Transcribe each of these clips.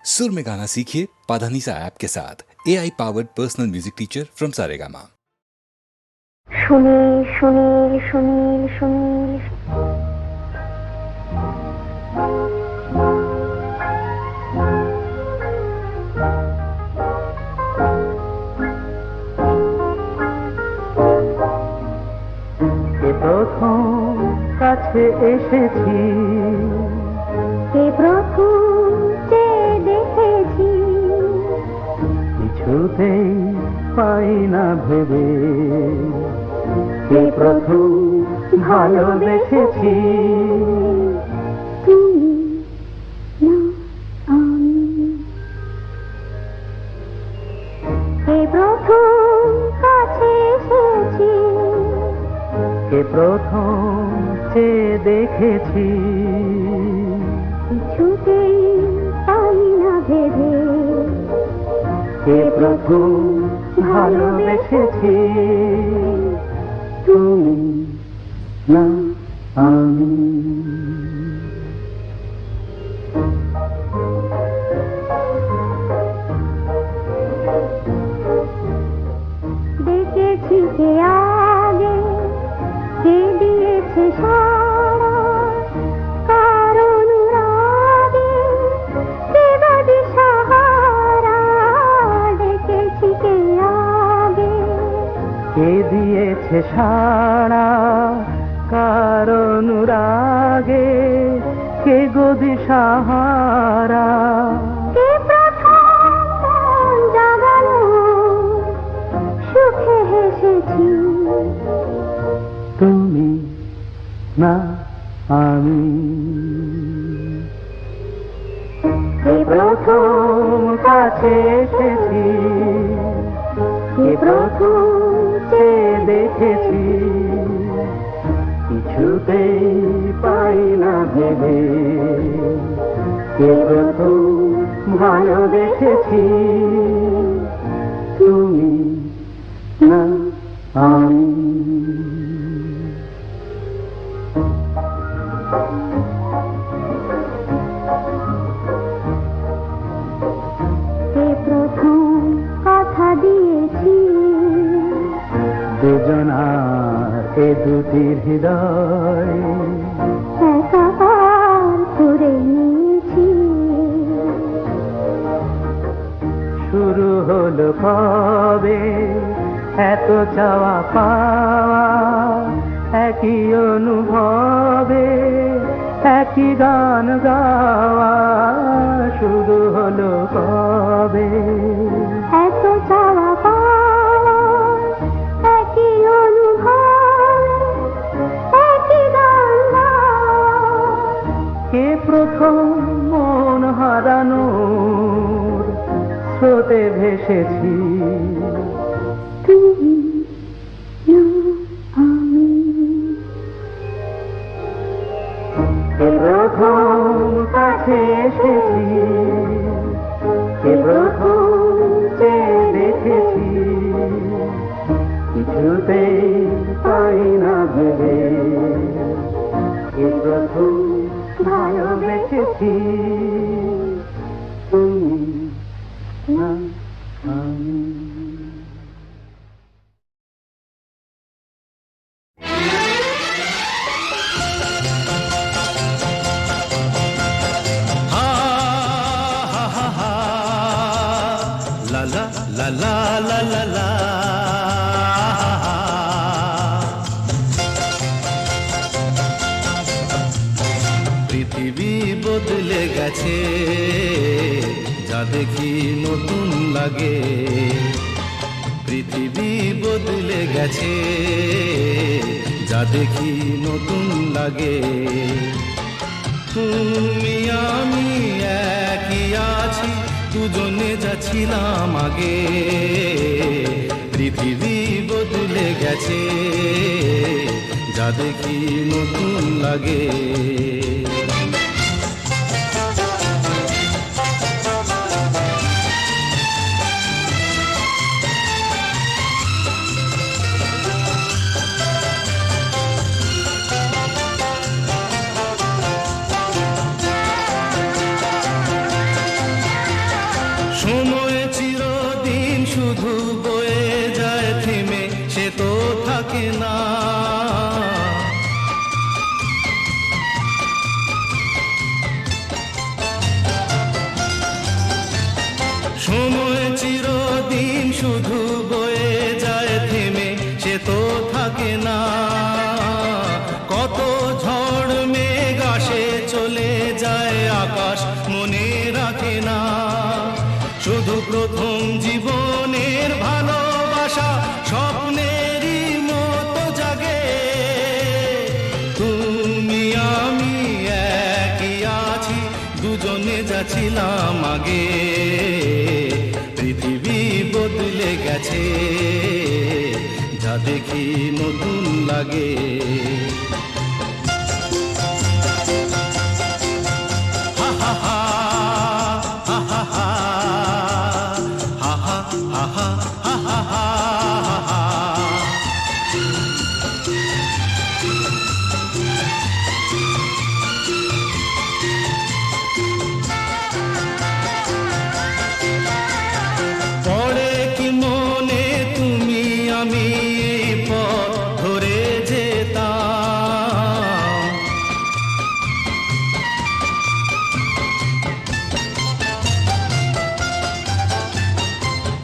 सुर में गाना सीखिए पाधानीसा ऐप के साथ AI powered personal music teacher from Saregama. Sunil Sunil Sunil Sunil প্রথম কাছে এসেছি, কে প্রথম যে দেখেছি, কিছুতেই পাই না ভেবে, কে প্রথম ভালোবেসেছি। তুমি না আমি, কে প্রথম কাছে এসেছি, কে প্রথম যে দেখেছি, কিছুতেই পাই না ভেবে, কে প্রথম ভালোবেসেছি। তুমি না আমি। দেখেছি কে আগে, কে দিয়েছে সাড়া, কার অনুরাগে, কে বা দিশাহারা। দেখেছি কে আগে, কে দিয়েছে সাড়া, কার অনুরাগে, কে গো দিশাহারা। কে প্রথম মন জাগালো, সুখে হেসেছি। তুমি না আমি। কে প্রথম কাছে এসেছি, কে প্রথম যে দেখেছি, কিছুতেই পাই না ভেবে, কে প্রথম ভালোবেসেছি। তুমি না আমি। কে প্রথম কথা দিয়েছি, দুজনার এ দুটি হৃদয় একাকার করে নিয়েছি। শুরু হলো কবে এত চাওয়া পাওয়া, একই অনুভবে একই গান গাওয়া। শুরু হলো কবে এত চাওয়া পাওয়া, একই অনুভব, একই গান গাওয়া। কে প্রথম মন হারানোর স্রোতে ভেসেছি। তুমি না আমি, কে প্রথম কাছে এসেছি, কে প্রথম যে দেখেছি, কিছুতেই পাই না ভেবে, কে প্রথম ভালোবেসেছি। তুমি না আমি। La la la la la. পৃথিবী বদলে গেছে, যা দেখি নতুন লাগে। পৃথিবী বদলে গেছে, যা দেখি নতুন লাগে। তুমি আমি একই আছি, দুজনে যাচ্ছিলাম আগে। পৃথিবী বদলে গেছে, যা দেখি নতুন লাগে। শুধু বয়ে যায় থেমে, সে তো থাকে না। সময় চিরদিন শুধু বয়ে যায় থেমে, সে তো থাকে না। কত ঝড় মেঘ আসে চলে যায়, আকাশ মনে রাখে না। শুধু প্রথম জীবনের ভালোবাসা স্বপ্নেরই মতো জাগে। তুমি আমি একই আছি, দুজনে যাচ্ছিলাম আগে। পৃথিবী বদলে গেছে, যা দেখি নতুন লাগে। হা হা হা, হা হা হা, হা হা হা, হা হা হা, হা। পড়ে কি মনে তুমি আমি এই পথ ধরে যেতাম।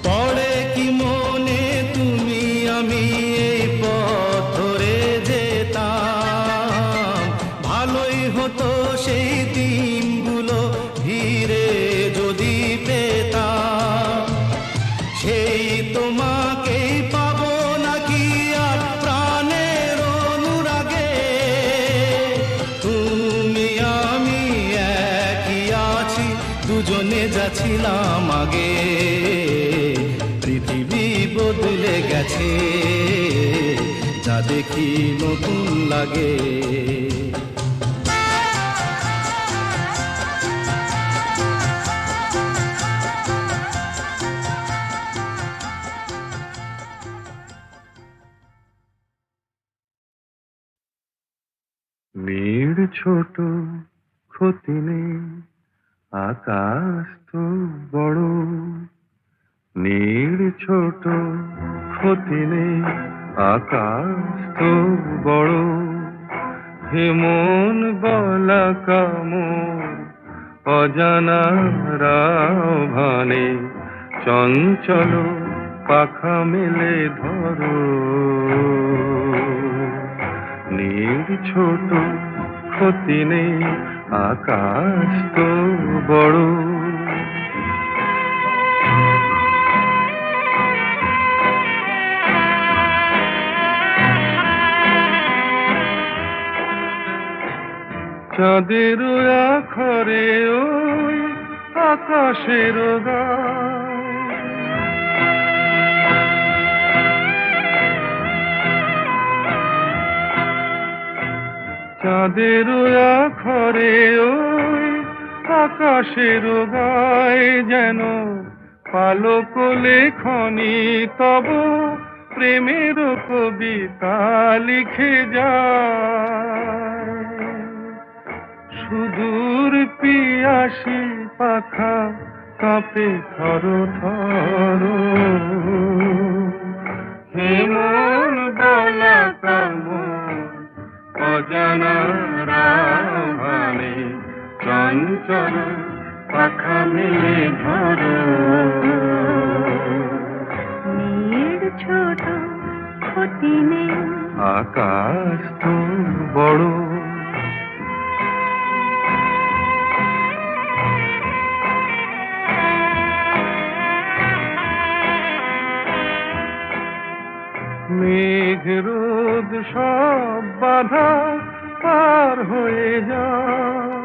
পড়ে কি মনে তুমি আমি এই পথ ধরে যেতাম। ভালোই হতো সেই দিনগুলো ধীরে যদি পেতাম। সেই তোমাকেই পাবো নাকি আর প্রাণের অনুরাগে। তুমি আমি একই আছি, দুজনে যাচ্ছিলাম আগে। পৃথিবী বদলে গেছে, যা দেখি নতুন লাগে। মেয়ের ছোট ক্ষতি নেই, আকাশ তো বড়। মেয়ের ছোট ক্ষতি নেই, আকাশ তো বড়। হেমন বলা কামন অজানা রাভানে, চঞ্চল পাখা মেলে ধরো। নীর ছোট ক্ষতি নেই, আকাশ তো বড়। চাঁদের আখরে ওই আকাশের গায়, চাঁদের আখরে ওই আকাশের গায়, যেন পালক লেখনি তব প্রেমের কবিতা লিখে যায়। সুদূর পিয়াসী পাখা কাঁপে থর থর, হেমন বলা কামন অজানা রাভানে, চঞ্চল পাখা মেলে ধরো। মেয়ের ছোট ক্ষতি নেই, আকাশ তো বড়। মেঘ রোদ সব বাধা পার হয়ে যায়,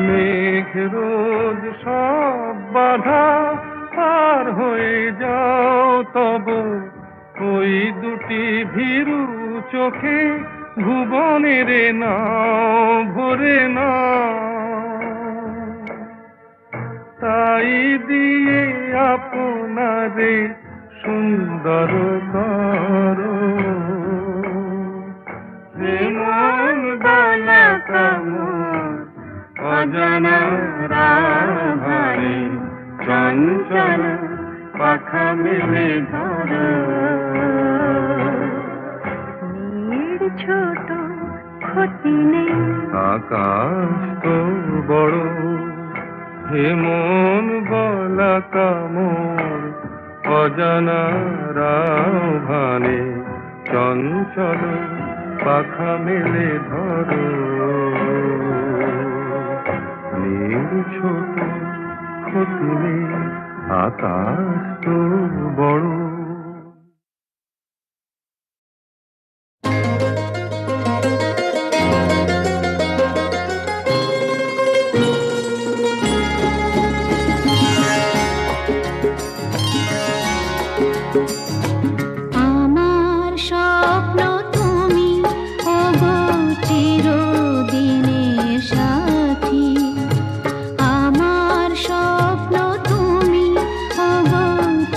মেঘ রোদ সব বাধা পার হয়ে যাও। তব ওই দুটি ভীরু চোখে ভুবনের নাও ভরে নাও। তাই দিয়ে আপনারে সুন্দর করো, হেমন বলা কামন অজানা রাভারে চঞ্চল পাখা মেলে ধরো। মেয়ের ছোট ক্ষতি নেই, আকাশ তো বড়, হে মন বলা কামড় অজানা রাভারে চঞ্চল পাখা মেলে ধরো। মেয়ের ছোট ক্ষতি নেই, আকাশ তো বড়। আমার স্বপ্ন তুমি, ওগো চিরদিনের সাথী। আমার স্বপ্ন তুমি, ওগো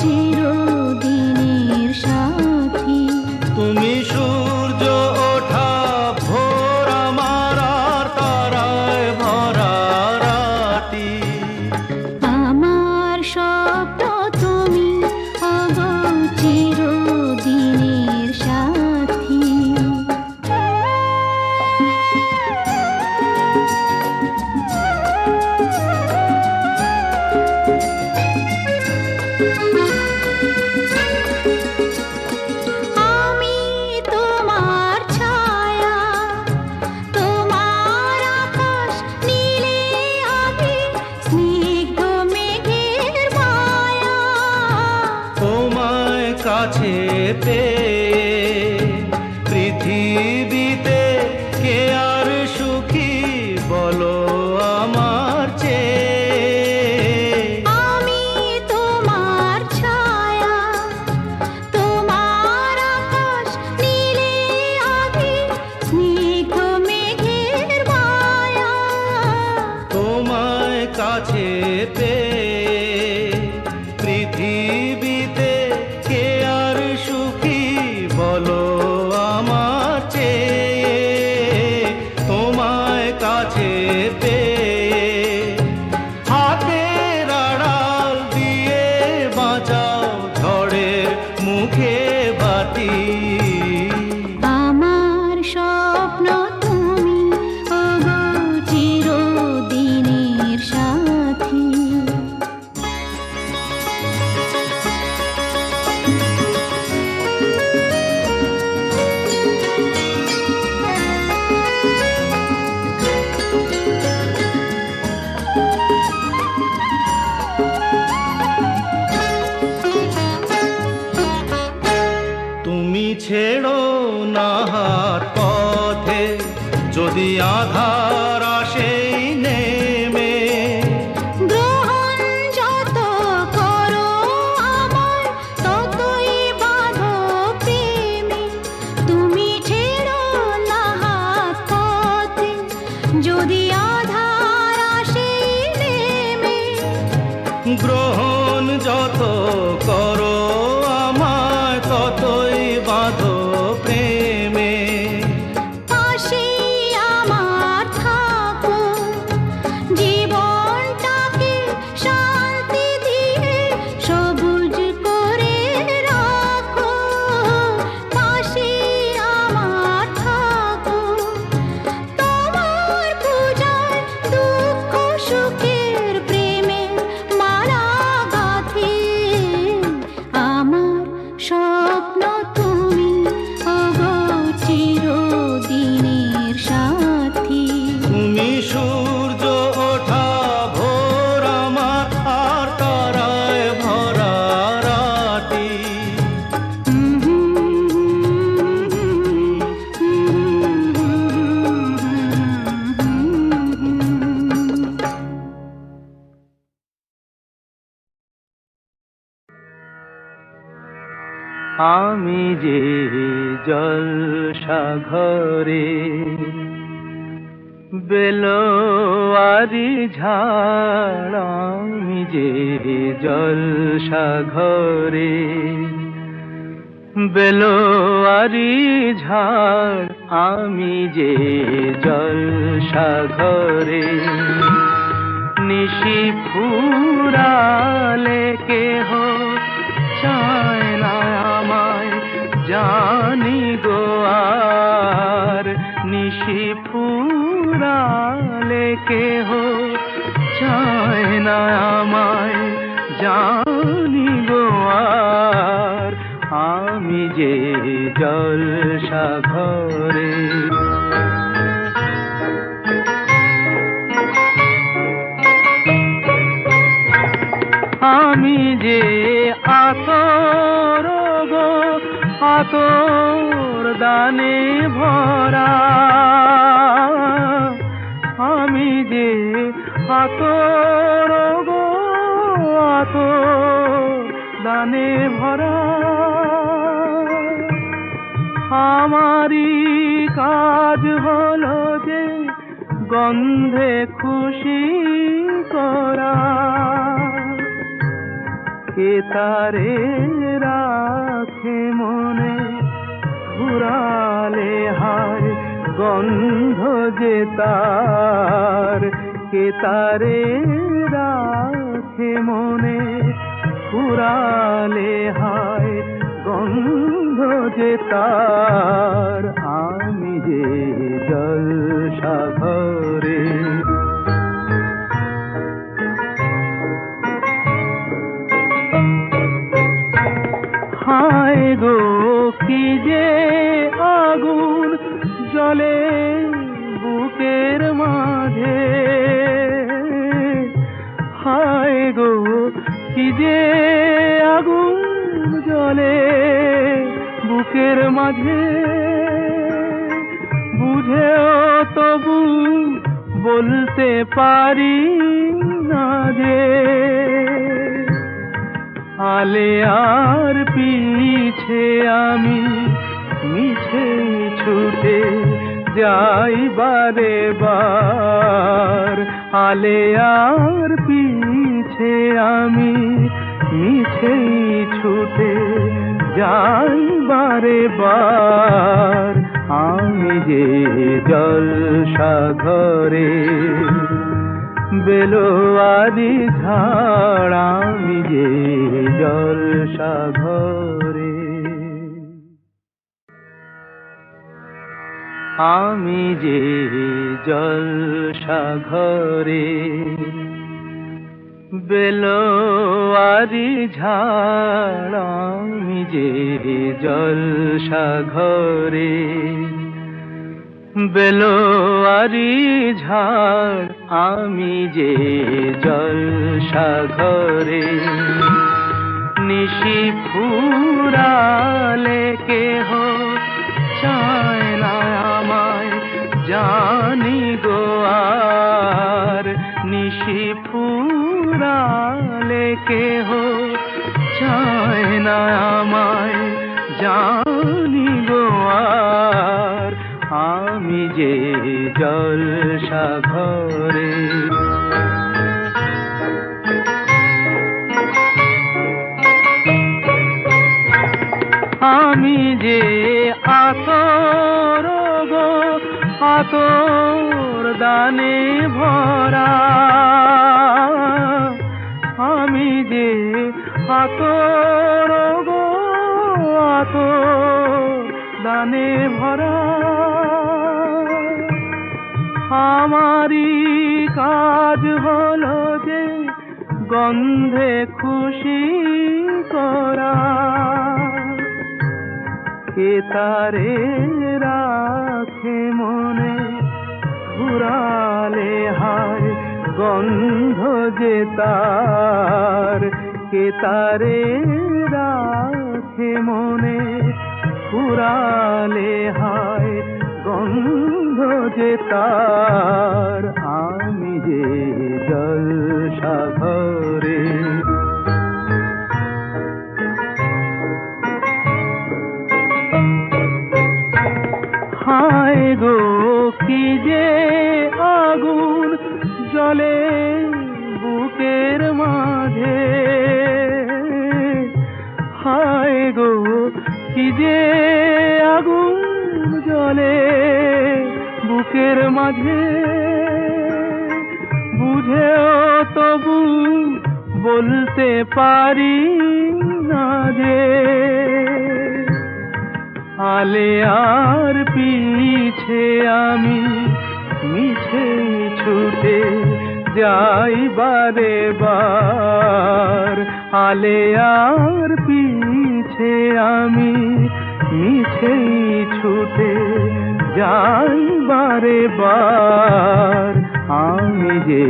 চিরদিনের সাথী। তুমি সূর্য ওঠা ভোর আমার আর তারায় ভরা রাতি। আমার স্বপ্ন তুমি, ওগো চিরদিনের সাথী। আমি তোমার ছায়া, তোমার আকাশ নীলে আমি স্নিগ্ধ মেঘের মায়া। তোমায় কাছে পেয়ে পৃথিবীতে কে আর সুখী বলো আমার চেয়ে। আমি তোমার ছায়া, তোমার আকাশ নীলে আমি স্নিগ্ধ মেঘের মায়া। তোমায় কাছে পেয়ে পৃথিবীতে কে আর সুখী বলো আমার চেয়ে। তোমায় কাছে পেয়ে হাতের আড়াল দিয়ে বাঁচাও ঝড়ের মুখে বাতি। আমার স্বপ্ন তুমি, ওগো চিরদিনের সাথী। তুমি ছেড়ো না হাত পথে যদি আধার আসে নেমে। গ্রহণ যত করো আমায় ততই বাঁধো প্রেমে। তুমি ছেড়ো না হাত পথে যদি আধার আসে নেমে। গ্রহণ যত করো আমায় ততই বাঁধো প্রেমে। পাশে আমার থাকো, জীবনটাকে শান্তি দিয়ে সবুজ করে রাখো। পাশে আমার থাকো, তোমার পূজায় দুঃখ সুখের প্রেমে মালা গাঁথি। আমার স্বপ্ন তুমি, ওগো চিরদিনের সাথী। তুমি সূর্য ওঠা ভোর আমার আর তারায় ভরা রাতি। আমি যে জলসাঘরে বেলোয়ারি ঝাড়। আমি যে জলসাঘরে বেলোয়ারি ঝাড়। আমি যে জলসাঘরে নিশি ফুরালে কেহ চায় না আমায় জানি গো আর নিশি ফুরালে কেহ চায় না আমায় জানি গো আর আমি যে জলসাঘরে আমি যে আতর গো আতর দানে ভরা আমি যে আতর গো আতর দানে ভরা আমারই কাজ হলো যে গন্ধে খুশি করা কে তারে রাখে মনে ফুরালে হায় গন্ধ যে তার কে তারে রাখে মনে ফুরালে হায় গন্ধ যে তার আমি যে জলসাঘরে হায় গো কি যে আগুন জ্বলে বুকের মাঝে হায় গো কি যে আগুন জ্বলে বুকের মাঝে বুঝেও তবু বলতে পারি না যে আলে আর পিছে আমি মিছে ছুটে যাই বারে বার আলে আর পিছে আমি মিছে ছুটে যাই বারে বার আমি যে জলসাঘরে বেলোয়ারি ঝাড় আমি যে জলসাঘরে আমি যে জলসাঘরে বেলোয়ারি ঝাড় আমি যে জলসাঘরে বেলোয়ারি ঝাড় আমি যে জলসাঘরে নিশি ফুরালে কেহ চায় না আমায় জানি গো আর নিশি ফুরালে কেহ চায় না আমায় জানি গো আর আমি যে জলসাঘরে আমি যে আতর গো আতর দানে ভরা আমি যে আতর গো আতর দানে ভরা আমারই কাজ হলো যে গন্ধে খুশি করা কে তারে রাখে মনে ফুরালে হায় গন্ধ যে তার কে তারে রাখে মনে ফুরালে হায় গন্ধ যে তার আমি যে জলসাঘরে হায় গো কি যে আগুন জ্বলে বুকের মাঝে হায় গো কি যে আগুন জলে বুকের মাঝে, বুঝেও তবু বলতে পারি না যে আলে আর পিছে আমি মিছে ছুটে যাই বারে বার। আলে আর পিছে আমি মিছে ছুটে যাই বারে বার। আমি যে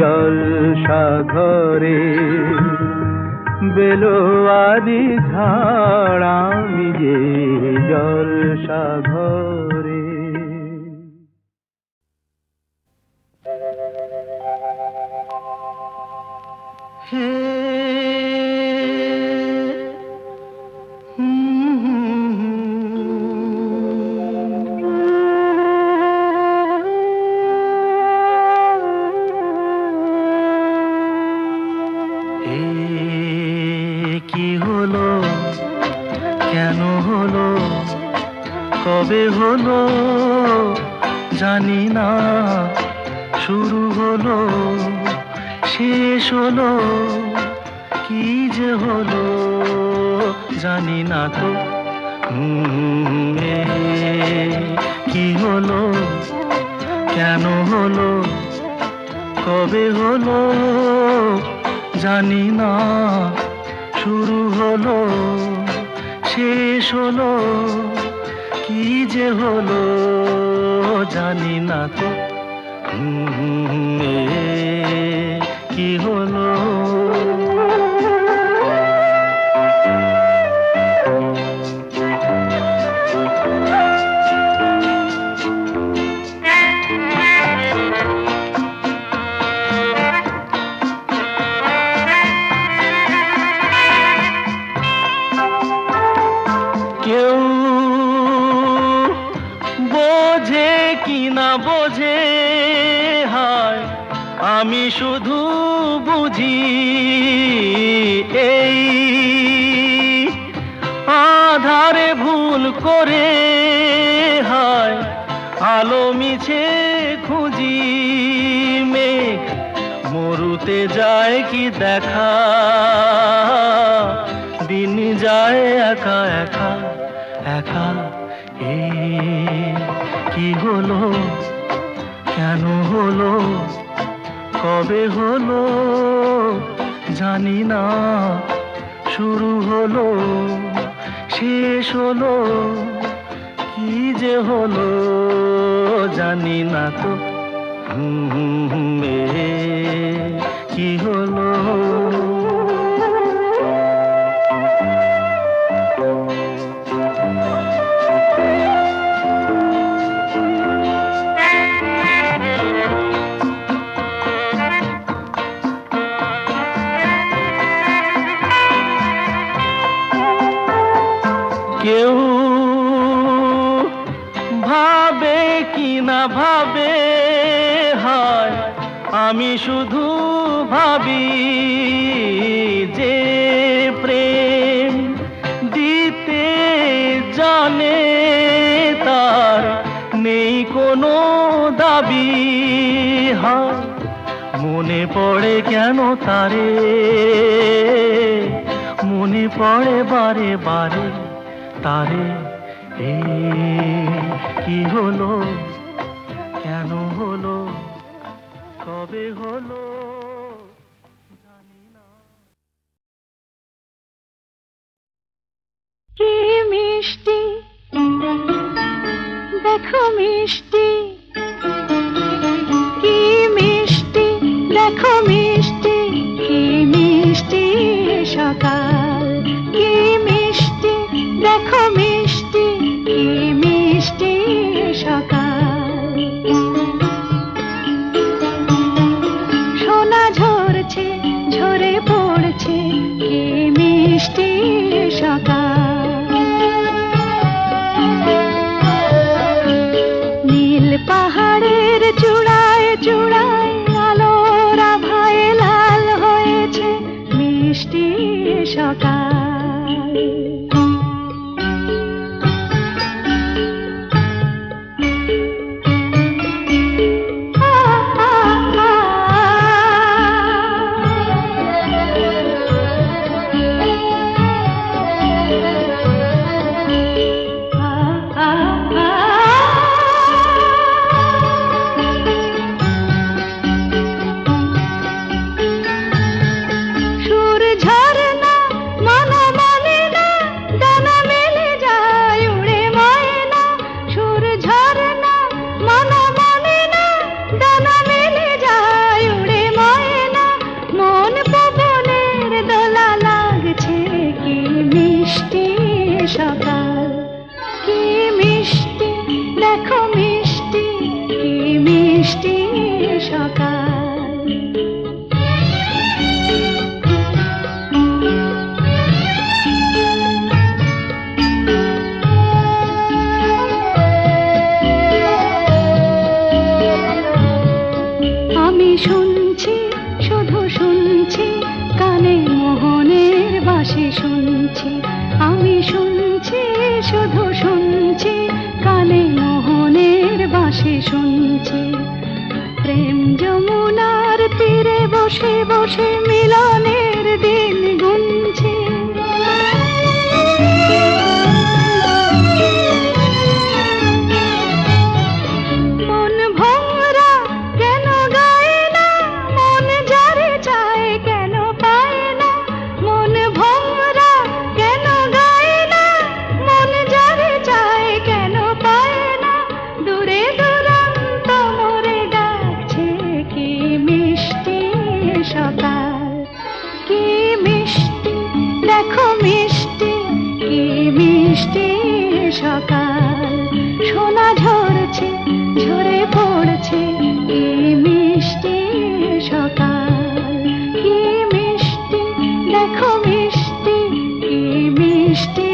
জলসাঘরে বেলোয়ারি ঝাড়, আমি যে জলসাঘরে। হে কি হলো, কেন হলো, কবে হলো জানি না, শুরু হলো শেষ হলো, কি যে হলো জানি না তো। কি হলো, কেন হলো, কবে হলো জানি না, শুরু হলো শেষ হলো, কি যে হলো জানি না তো। কি হলো, কেউ বোঝে কি না বোঝে, হায় আমি শুধু বুঝি এই আধারে ভুল করে, হায় আলো মিছে খুঁজি। মেঘ মরুতে যায় কি দেখা, দিন যায় একা একা একা। কি হলো, কেন হলো, কবে হলো জানি না, শুরু হলো শেষ হলো, কি যে হলো জানি না তো। কি হলো, কেউ ভাবে কি না ভাবে, হায় আমি শুধু ভাবি যে প্রেম দিতে জানে তার নেই কোনো দাবি। হায় মনে পড়ে কেন তারে, মনে পড়ে বারে বারে তারে। কি হলো, কেন হলো, কবে হলো জানি না। কি মিষ্টি দেখো মিষ্টি, কি মিষ্টি দেখো মিষ্টি, কি মিষ্টি সকাল, কি মিষ্টি দেখো মিষ্টি, কি মিষ্টি সকাল। সোনা ঝরছে ঝরে পড়ছে, কি মিষ্টি সকাল। নীল পাহাড়ের চূড়ায় চূড়ায় আলোর আভায় লাল হয়েছে মিষ্টি সকাল। মিষ্টি সকাল। আমি শুনছি, শুধু শুনছি, কানে মোহনের বাঁশি শুনছি। আমি শুনছি, শুধু শুনছি, কানে মোহনের বাঁশি শুনছি। প্রেম যমুনার তীরে বসে বসে মিলনের দিন গুনছি। মন ভোরা কেন গায় না, মন যারে চায় কেন পায় না। মন ভোরা কেন গায় না, মন যারে চায় কেন পায় না। দূরে দূরান্ত মোরে ডাকছে, কি মিষ্টি সকাল, কি মিষ্টি, দেখো মিষ্টি, কি মিষ্টি সকাল। সোনা ঝরছে, ঝরে পড়ছে, কি মিষ্টি সকাল, কি মিষ্টি, দেখো মিষ্টি, কি মিষ্টি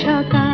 সকাল।